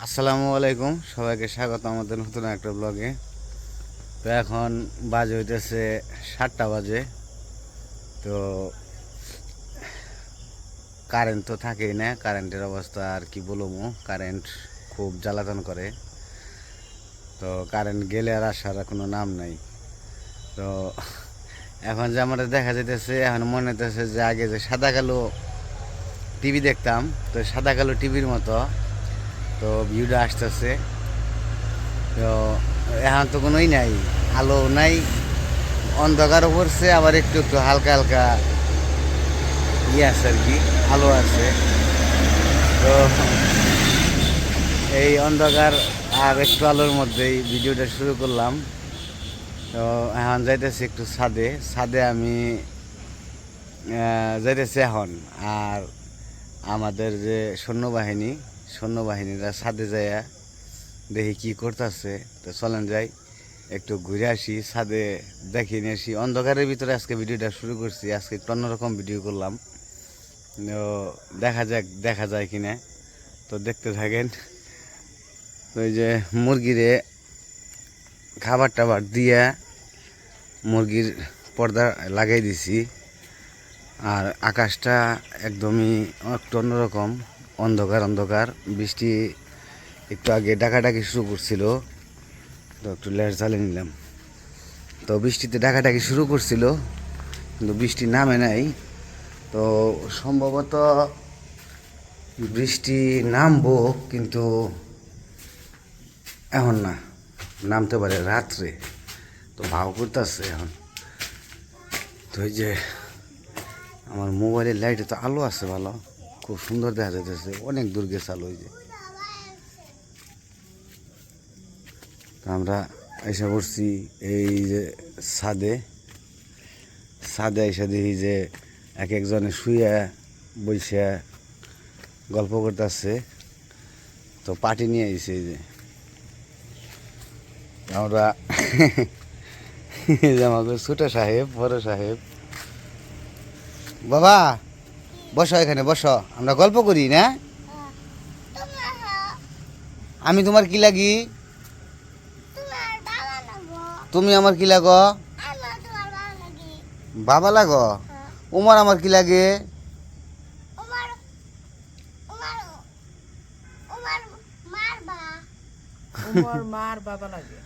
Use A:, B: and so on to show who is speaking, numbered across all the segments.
A: আসসালামু আলাইকুম, সবাইকে স্বাগত আমাদের নতুন একটা ব্লগে। তো এখন বাজে হইতেছে 7টা বাজে। তো কারেন্ট তো থাকেই না, কারেন্টের অবস্থা আর কি বলবো। কারেন্ট খুব জ্বালাতন করে। তো কারেন্ট গেলে আর আসার কোনো নাম নাই। তো এখন যে আমাদের দেখা যাইতেছে, এখন মনে হইতেছে যে আগে যে সাদা কালো টিভি দেখতাম, তো সাদা কালো টিভির মতো তো ভিউটা আসতেছে। তো এখন তো কোনোই নাই, আলো নাই, অন্ধকারও পড়ছে, আবার একটু একটু হালকা হালকা আছে আর কি, আলো আছে। তো এই অন্ধকার আর একটু আলোর মধ্যেই ভিডিওটা শুরু করলাম। তো এখন যাইতেছি একটু ছাদে আমি যাইতেছি এখন। আর আমাদের যে সৈন্যবাহিনীরা ছাদে যায়, দেখি কি করতেছে। তো চলেন যাই, একটু ঘুরে আসি, ছাদে দেখিয়ে নিয়ে আসি। অন্ধকারের ভিতরে আজকে ভিডিওটা শুরু করছি, আজকে একটু অন্যরকম ভিডিও করলাম। তো দেখা যায় কিনা, তো দেখতে থাকেন। তো ওই যে মুরগিরে খাবার টাবার দিয়া মুরগির পর্দা লাগাই দিছি। আর আকাশটা একদমই একটু অন্যরকম, অন্ধকার অন্ধকার। বৃষ্টি একটু আগে ডাকাডাকি শুরু করছিল, তো একটু লেট জ্বালিয়ে নিলাম। তো বৃষ্টিতে ডাকাডাকি শুরু করছিল, কিন্তু বৃষ্টি নামে নাই। তো সম্ভবত বৃষ্টি নামবো, কিন্তু এখন না, নামতে পারে রাত্রে। তো ভাও করতেছে এখন। তো এই যে আমার মোবাইলের লাইটে তো আলো আছে ভালো, খুব সুন্দর দেখা যাইতেছে, অনেক দূর গেছে আলো। ওই যে আমরা এসে পড়ছি এই যে ছাদে এসে দেখি যে এক একজনে শুয়ে বসে গল্প করতেছে। তো পার্টি নিয়ে আইছে এই যে আমরা আমাকে ছোট সাহেব, বড় সাহেব। বাবা বসো, এখানে বসো, আমরা গল্প করি না। আমি তোমার কি লাগি? তুমি আমার কি লাগো? বাবা লাগো? উমার আমার কি লাগে?
B: মার বাবা লাগে।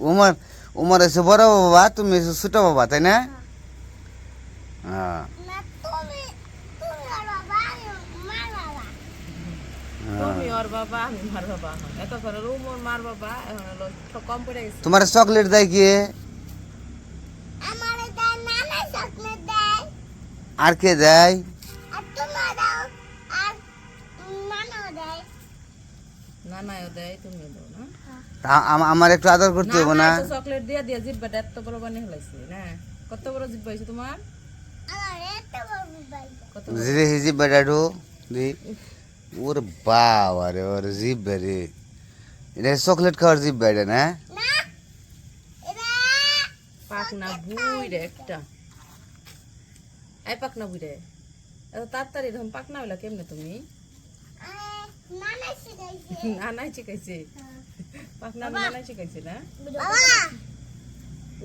A: উমার উমার এসে বড় বাবা, তুমি এসে ছোট বাবা, তাই না? হ্যাঁ।
B: তুমি ওর বাবা, আমি মার বাবা। এত করে রুমোর মার বাবা, এখন হলো কম পড়ে গেছে।
A: তোমার চকলেট দেয় কি? আর কে দেয়?
B: নানাও দেয়, তুমিও দাও না?
A: আমার একটু আদর করতে হবে না?
B: চকলেট দিয়া দিয়া জিব্বাটা এত বড় বানিয়ে ফেলাইছি না। কত বড় জিব্বা হয়েছে তোমার?
A: জিব বেটাডু দি ওর বাবা রে, ওর জিব রে, এটা চকলেট খাওয়ার জিব বেটা না?
B: পাকনা বুই রে একটা। এই পাকনা বুই রে, এত তাড়াতাড়ি ধম পাকনা হইলা কেমনে তুমি? নানাই শিখাইছে। পাকনা নানাই শিখাইছে না?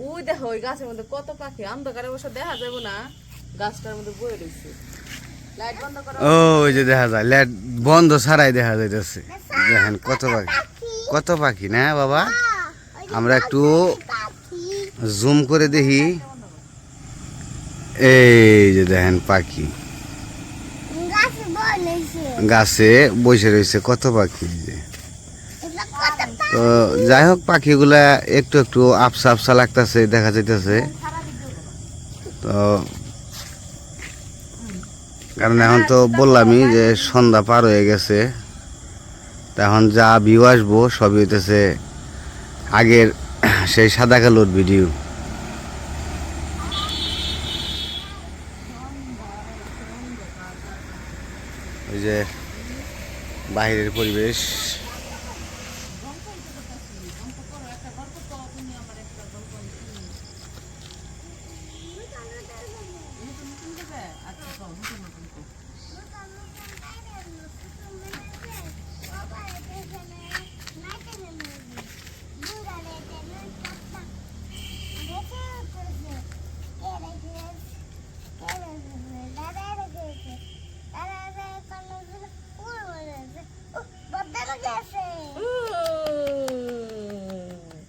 B: ওই দেখো ওই গাছের মধ্যে কত পাখি, অন্ধকারে বসে দেখা যাবো না, গাছটার মধ্যে বয়ে রয়েছে। লাইট বন্ধ করো।
A: ওই যে দেখা যায়, লাইট বন্ধ ছাড়াই দেখা যাইতেছে। দেখেন কত পাখি, কত পাখি না বাবা। আমরা একটু জুম করে দেখি। এই যে দেখেন পাখি গাছে বসে রয়েছে, কত পাখি। তো যাই হোক, পাখিগুলা একটু একটু আফসা আফসা লাগতেছে, দেখা যাইতেছে। তো কারণ এখন তো বললামই যে সন্ধ্যা পার হয়ে গেছে। এখন যা ভিউ আসবো সবই হইতেছে আগের সেই সাদা কালোর ভিডিও। ওই যে বাহিরের পরিবেশ।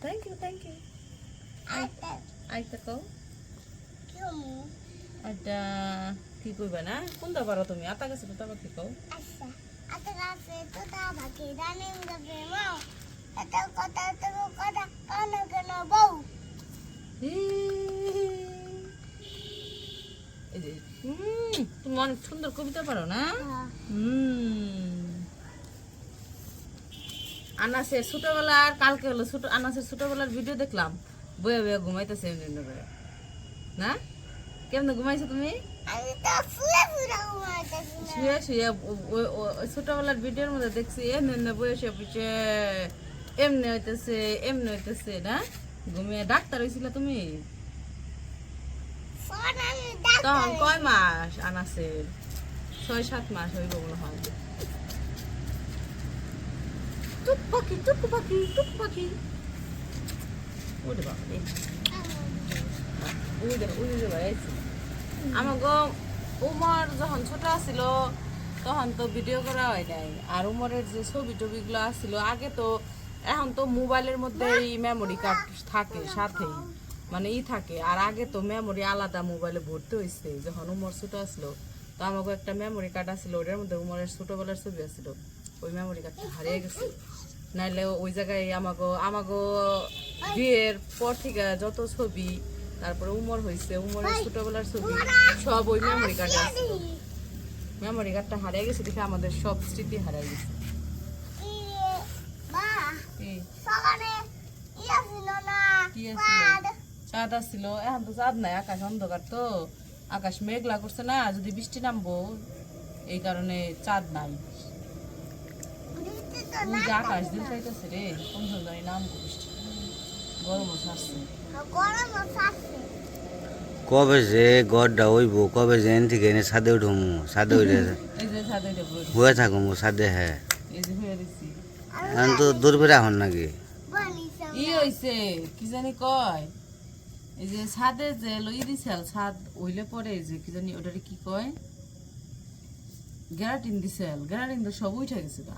B: থ্যাংক ইউ আইতা কও আইতা কি কইবা না কোনটা পারো তুমি আতা গেছে তো কি কও এই যে তুমি অনেক সুন্দর কবিতা পারো না আনাসের ছোটবেলার কালকে হলো আনাসের ছোটবেলার ভিডিও দেখলাম বয়ে বয়ে ঘুমাইতেছে এমনি এমনি করে না কেমনে ঘুমাইছো তুমি শুয়ে শুয়ে ছোটবেলার ভিডিওর মধ্যে দেখছি এমনি এমনি বয়সে পিছে এমনি হইতেছে না ঘুমিয়ে ডাক্তার হয়েছিল তুমি তখন কয় মাস আনাসের 6-7 মাস হইব মনে হয় টুক পাখি ওরে বাবা রে উড়ে বেড়াইছি আমাকে উমর যখন ছোট ছিল তখন তো ভিডিও করা হয় নাই আর উমরের যে ছবি টবিগুলো আসছিল আগে তো এখন তো মোবাইলের মধ্যে মেমোরি কার্ড থাকে সাথেই মানে থাকে আর আগে তো মেমোরি আলাদা মোবাইলে ভর্তি হয়েছে যখন উমর ছোট আসলো তো আমাকে একটা মেমোরি কার্ড আসছিল ওটার মধ্যে উমরের ছোটবেলার ছবি আসছিল ওই মেমোরি কার্ডটা হারিয়ে গেছে নাইলে ওই জায়গায় আমাকে বিয়ের পর থেকে যত ছবি তারপরে উমর হয়েছে উমরের ছোটবেলার ছবি সব ওই মেমোরি কার্ডে আছে মেমোরি কার্ডটা হারিয়ে গেছে দেখে আমাদের সব স্মৃতি হারিয়ে গেছে চাঁদ আসছিল এখন তো চাঁদ নাই আকাশ অন্ধকার তো আকাশ মেঘলা করছে না যদি বৃষ্টি নামবো এই কারণে চাঁদ নাই আকাশ দিয়ে চাইতেছে রে কোন জানি নামবো বৃষ্টি গরমও ছাড়ছে
A: কবে যে গড়টা হইব কবে যে এন থেকে এনে ছাদে উঠবো ছাদে উঠে হয়ে থাকবো ছাদে হ্যাঁ এখন তো দূর করে এখন নাকি
B: ই হইছে কি জানি কয় এই যে ছাদে যে লই দিছিল ছাদ হইলে পরে যে কি জানি ওটারে কি কয় গ্যারাটিন দিছিল গ্যারাটিন তো সব উঠে গেছে গা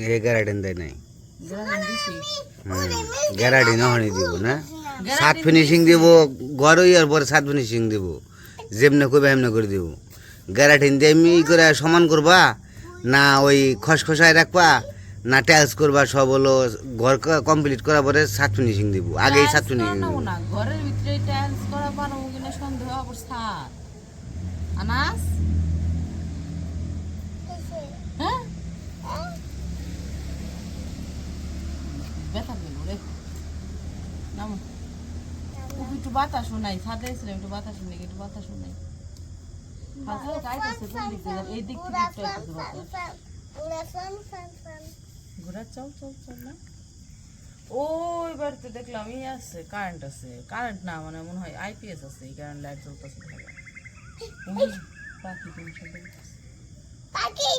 A: এ গ্যারাটিন দেয় নাই
B: গ্যারাটিন দিছি
A: গ্যারাটিন হনি দিব না ছাদ ফিনিশিং দিব ঘর ইয়ার পরে ছাদ ফিনিশিং দিব যেমনে কইবা এমনি করে দিব গ্যারাটিন দিয়ে এমনি করে সমান করবা না ওই খসখসায় রাখবা না টাইলস করবা সব হলো ঘর কমপ্লিট করার পরে ছাদ ফিনিশিং দিব আগেই ছাদ ফিনিশিং দিব
B: না ঘরের ভিতরে টাইলস করা পারবো কিনা সন্দেহ অবস্থা আনাস হ্যাঁ ব্যথা পেল রে নাম একটু বাতাস শোনাই ছাদে এসেছিলাম একটু বাতাস শুনে একটু বাতাস শোনাই হালকা গাইতেছে কোন দিক থেকে এই দিক থেকে একটু আইতেছে বাতাস ঘোরা চল না ওই বাড়িতে দেখলাম ই আছে কারেন্ট আছে কারেন্ট না মানে মনে হয় আইপিএস আছে এই কারণে লাইট জ্বলতেছে পাখি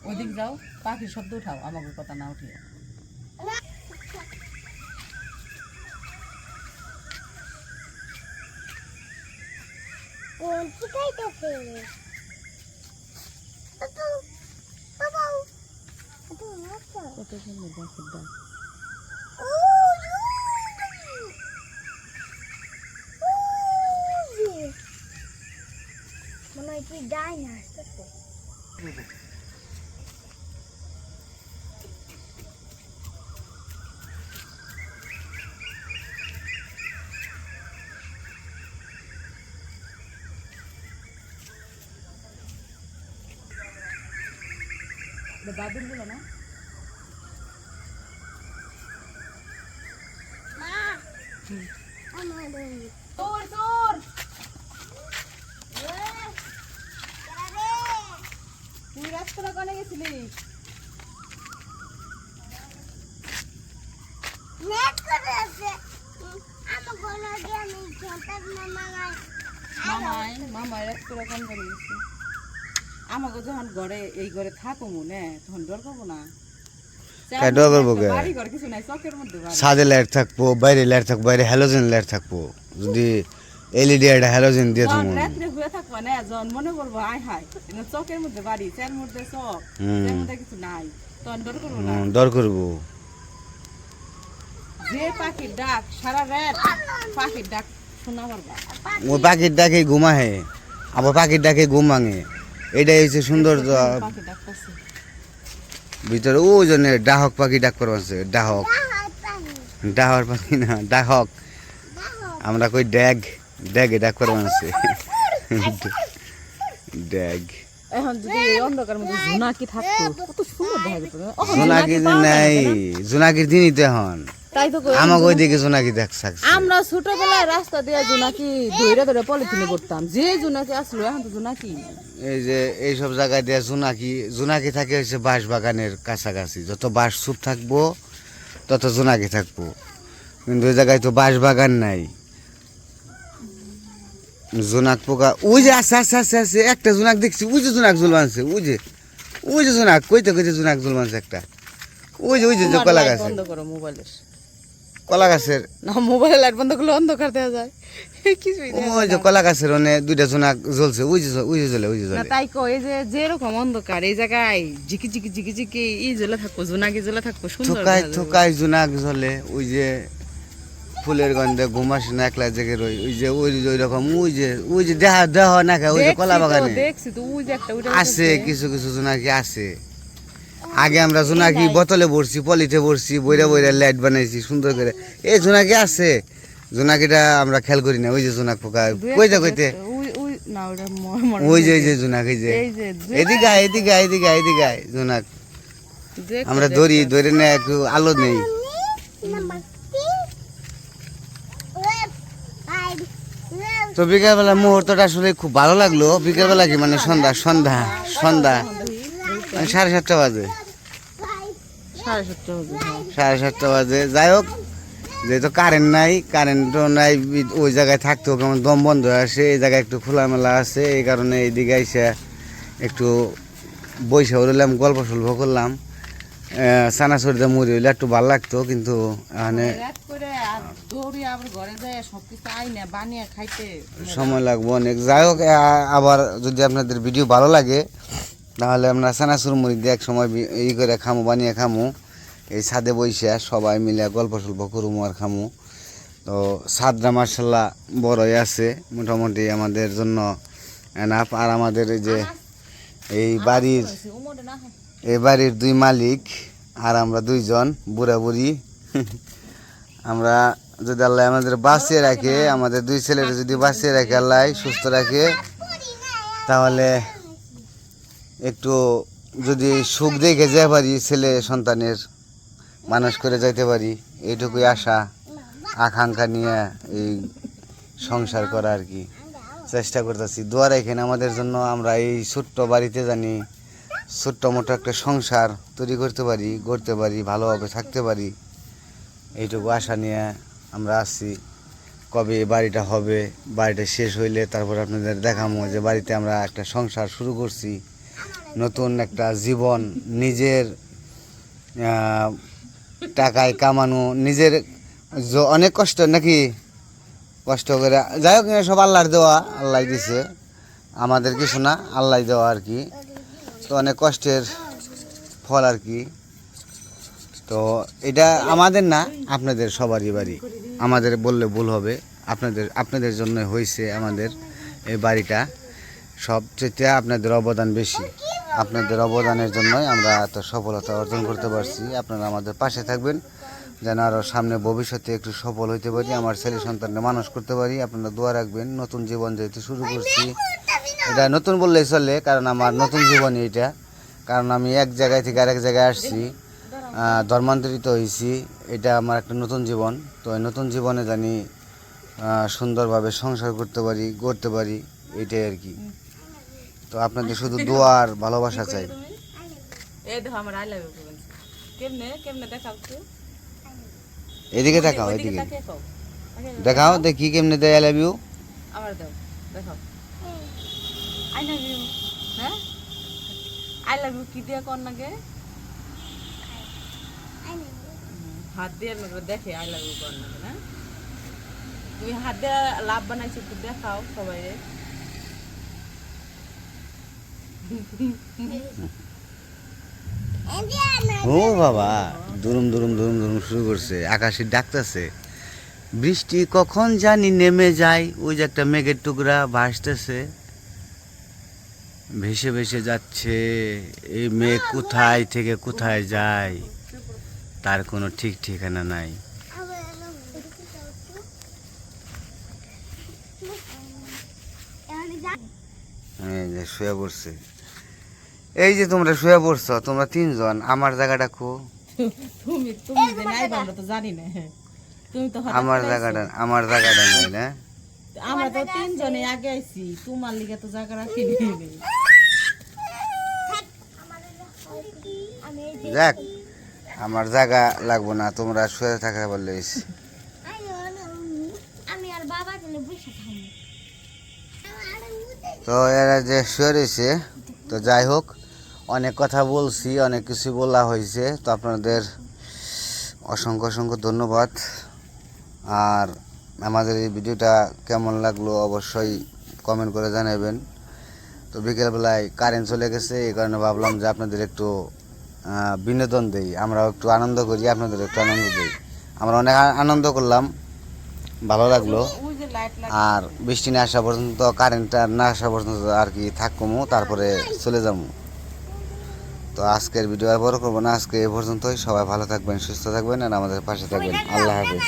B: ওইদিক যাও পাখির শব্দ উঠাও আমাকে কথা না উঠিয়ে কত সুন্দর গাছের ডাল
C: মনে হয় কি ডাই না আসতেছে
B: বাদুর গুলো না তোর তুই রাস্তা কোনে গেছিলি মামাই রাস্তা কোন করে গেছি আমাকে যখন ঘরে এই ঘরে থাকো মনে তখন ডর করবো না
A: ডর করবো কে
B: বাড়ি ঘর কিছু নাই চকের মধ্যে
A: ছাদে লাইট থাকবো বাইরে লাইট থাকবো বাইরে হ্যালোজেন লাইট থাকবো যদি এলইডি একটা হ্যালোজেন দিয়ে থাকবো
B: রাত্রে হয়ে থাকবো না যখন মনে করবো আয় হায় চকের মধ্যে বাড়ি চার মধ্যে চক এর মধ্যে কিছু নাই তখন ডর করবো না
A: ডর করবো।
B: যে পাখির ডাক সারা রাত পাখির ডাক শোনা পারবা
A: ওই পাখির ডাকে ঘুমাহে, আবার পাখির ডাকে ঘুম ভাঙে, এটাই হচ্ছে সৌন্দর্য।
B: পাখির ডাকতেছে
A: ভিতরে ওই জন্য ডাহক পাখি ডাক করছে, ডাহক, ডাহর পাখি না, ডাহক। আমরা কই ড্যাগ, ড্যাগে ডাক করে মানছে, ড্যাগ।
B: এখন যদি এই অন্ধকার মধ্যে জোনাকি থাকতো কত সুন্দর দেখা যেত না? ওহ,
A: জোনাকি
B: পাওয়া যায়
A: নাই,
B: না।
A: জোনাকির দিনই তো এখন
B: তাই তো কই,
A: আমাকে ওই দিকে জোনাকি দেখছে।
B: আমরা ছোটবেলায় রাস্তা দিয়ে জোনাকি ধইরা ধরে পলিথিনে করতাম, যে জোনাকি আসলো এখন তো জোনাকি
A: এই যে এইসব জায়গায় দিয়ে জোনাকি, জোনাকি থাকে হচ্ছে বাঁশ বাগানের কাছাকাছি, যত বাঁশ চুপ থাকবো তত জোনাকি থাকবো, কিন্তু ওই জায়গায় তো বাঁশ বাগান নাই। জোনাক পোকা ওই যে আছে আছে আছে আছে, একটা জোনাক দেখছি, ওই যে জোনাক জুল মানছে, ওই যে জোনাক কইতে কইতে জোনাক জুল মানছে একটা, ওই যে যে
B: তোমার
A: কলা
B: লাইট
A: গাছের,
B: বন্ধ করো মোবাইলের,
A: কলা গাছের,
B: না মোবাইলের লাইট বন্ধ করলে অন্ধকার দেওয়া যায় কিছুই দেখা
A: ওই
B: যায়
A: যে
B: না।
A: কলা গাছের ওনে দুইটা জোনাক জ্বলছে, ওই যে জ্বলে, ওই যে
B: না
A: জ্বলে।
B: তাই কই, এই যে যেরকম অন্ধকার এই জায়গায় ঝিকি ঝিকি ঝিকি ঝিকি ই জ্বলে থাকবো, জোনাকি জ্বলে থাকবো, সুন্দর
A: থোকায়
B: দেখা যাবে।
A: থোকায় জোনাক জ্বলে, ওই যে ফুলের গন্ধে ঘুমাস না একলা জেগে রই, ওই রকম, ওই যে দেহা দেহ না খায়, ওই যে কলা বাগানে
B: দেখছি তো ওই যে একটা ওইটা
A: আছে, কিছু কিছু জোনাকি আছে। আগে আমরা জোনাকি বোতলে ভরছি, পলিতে ভরছি, বইরা বইরা লাইট বানাইছি সুন্দর করে, এই জোনাকি আছে, জোনাকিটা আমরা খেয়াল করি না। ওই যে জোনাক পোকা কইতে কইতে,
B: ওই ওই না ওটা
A: ওই যে জোনাক, এই যে
B: এই যে
A: এদিকে আয়, এদিকে আয়, এদিকে আয়, এদিকে আয়, জোনাক
B: দেখতে
A: আমরা ধরি, ধরে না একটু আলো নেই। তো বিকেলবেলা মুহূর্তটা আসলে খুব ভালো লাগলো। বিকেলবেলা কি মানে সন্ধ্যা, সন্ধ্যা সন্ধ্যা মানে 7:30 বাজে,
B: 7:30 বাজে, হ্যাঁ।
A: 7:30 বাজে। যাই হোক, যেহেতু কারেন্ট নাই, কারেন্টও নাই, ওই জায়গায় থাকতেও কেমন দম বন্ধ হয়ে আসে, এই জায়গায় একটু খোলামেলা আছে, এই কারণে এইদিকে এসে একটু বৈশা উড়লাম, গল্প সল্প করলাম। চানাচুরিতে মুড়ি হইলে একটু ভালো লাগতো, কিন্তু এখানে
B: রাত করে আর দৌড়ি আবার ঘরে যায় সবকিছু আইনা বানিয়ে খাইতে
A: সময় লাগবে অনেক। যাই হোক, আবার যদি আপনাদের ভিডিও ভালো লাগে তাহলে আমরা চানাচুর মুড়ি দিয়ে এক সময় ই করে খামু, বানিয়ে খামু, এই ছাদে বইসে সবাই মিলে গল্প সল্প করুম আর খামু। তো ছাদটা মার্শাল্লাহ বড়ই আছে, মোটামুটি আমাদের জন্য এনাফ। আর আমাদের এই যে এই বাড়ির, এই বাড়ির 2 মালিক আর আমরা 2 জন বুড়া বুড়ি, আমরা যদি আল্লাহ আমাদের বাঁচিয়ে রাখে, আমাদের 2 ছেলের যদি বাঁচিয়ে রাখে, আল্লাহ সুস্থ রাখে, তাহলে একটু যদি সুখ দেখে যেতে পারি, ছেলে সন্তানের মানুষ করে যাইতে পারি, এইটুকুই আশা আকাঙ্ক্ষা নিয়ে এই সংসার করা আর কি চেষ্টা করতেছি। দোয়া রাখেন আমাদের জন্য, আমরা এই ছোট্ট বাড়িতে জানি ছোট্ট মোটো একটা সংসার তৈরি করতে পারি, গড়তে পারি, ভালোভাবে থাকতে পারি, এইটুকু আশা নিয়ে আমরা আসছি। কবে এই বাড়িটা হবে, বাড়িটা শেষ হইলে তারপর আপনাদের দেখাবো যে বাড়িতে আমরা একটা সংসার শুরু করছি, নতুন একটা জীবন, নিজের টাকায় কামানো, নিজের অনেক কষ্ট নাকি, কষ্ট করে, যাই হোক সব আল্লাহর দেওয়া, আল্লাহ দিছে, আমাদের কিছু না, আল্লাহ দেওয়া আর কি। তো অনেক কষ্টের ফল আর কি। তো এটা আমাদের না, আপনাদের সবারই বাড়ি, আমাদের বললে ভুল হবে, আপনাদের জন্য হয়েছে আমাদের এই বাড়িটা, সবচেয়ে আপনাদের অবদান বেশি, আপনাদের অবদানের জন্যই আমরা এত সফলতা অর্জন করতে পারছি। আপনারা আমাদের পাশে থাকবেন যেন আরও সামনে ভবিষ্যতে একটু সফল হইতে পারি, আমার ছেলে সন্তানকে মানুষ করতে পারি। আপনারা দোয়া রাখবেন। নতুন জীবন যেহেতু শুরু করছি, এটা নতুন বললেই চলে, কারণ আমার নতুন জীবনই এটা, কারণ আমি এক জায়গায় থেকে আরেক জায়গায় আসছি, ধর্মান্তরিত হয়েছি, এটা আমার একটা নতুন জীবন। তো এই নতুন জীবনে জানি সুন্দরভাবে সংসার করতে পারি, গড়তে পারি, এইটাই আর কি। তো আপনাদের শুধু দোয়া আর ভালোবাসা চাই।
B: এই দেখো আমার আই লাভ ইউ বলছে, কেমনে কেমনে দেখাও তো,
A: এদিকে দেখাও,
B: ওইদিকে
A: এদিকে
B: তাকিয়ে কও,
A: দেখাও, দেখি কেমনে দেয় আই লাভ ইউ।
B: আবার দাও, দেখাও আই লাভ ইউ, হ্যাঁ আই লাভ ইউ কি দিয়া কোন নাগে, হাত দিয়ে দেখে আই লাভ ইউ কোন নাগে না, তুমি হাত দিয়ে লাভ বানাইছো, একটু দেখাও সবাই।
A: ও বাবা, দুরুম দুরুম দুরুম দুরুম শুরু করছে, আকাশে ডাকতেছে বৃষ্টি কখন জানি নেমে যায়। ওই যে একটা মেঘের টুকরা ভাসতেছে, ভেসে ভেসে যাচ্ছে। এই মেঘ কোথায় থেকে কোথায় যায় তার কোনো ঠিক ঠিকানা নাই। এই যে শুয়ে পড়ছে, এই যে তোমরা শুয়ে পড়ছো, তোমরা তিনজন। আমার জায়গাটা খো,
B: তুমি তুমি যে নাই আমরা তো জানি না। তুমি তো হঠাৎ
A: আমার
B: করে
A: জায়গাটা
B: আইছো।
A: আমার জায়গাটা নাই না।
B: আমরা তো তিনজনে আগে আইছি, তোমার লিগে তো জায়গা রাখি নিবে।
A: যাক, আমার জায়গা লাগবো না, তোমরা শুয়ে থাকা বললে।
C: আমি আর বাবা জন্য বসে থাকি।
A: তো এরা যে শুয়ে রয়েছে, তো যাই হোক, অনেক কথা বলছি, অনেক কিছু বলা হয়েছে। তো আপনাদের অসংখ্য অসংখ্য ধন্যবাদ। আর আমাদের এই ভিডিওটা কেমন লাগলো অবশ্যই কমেন্ট করে জানাবেন। তো বিকেলবেলায় কারেন্ট চলে গেছে, এই কারণে ভাবলাম যে আপনাদের একটু বিনোদন দেই, আমরাও একটু আনন্দ করি, আপনাদের একটু আনন্দ দিই। আমরা অনেক আনন্দ করলাম, ভালো লাগলো।
B: ওই যে লাইট
A: আর বৃষ্টি না আসা পর্যন্ত, কারেন্টটা না আসা পর্যন্ত আর কি থাকবো, তারপরে চলে যাবো। তো আজকের ভিডিও আর বড় করবো না, আজকে এ পর্যন্তই। সবাই ভালো থাকবেন, সুস্থ থাকবেন, আর আমাদের পাশে থাকবেন। আল্লাহ হাফেজ।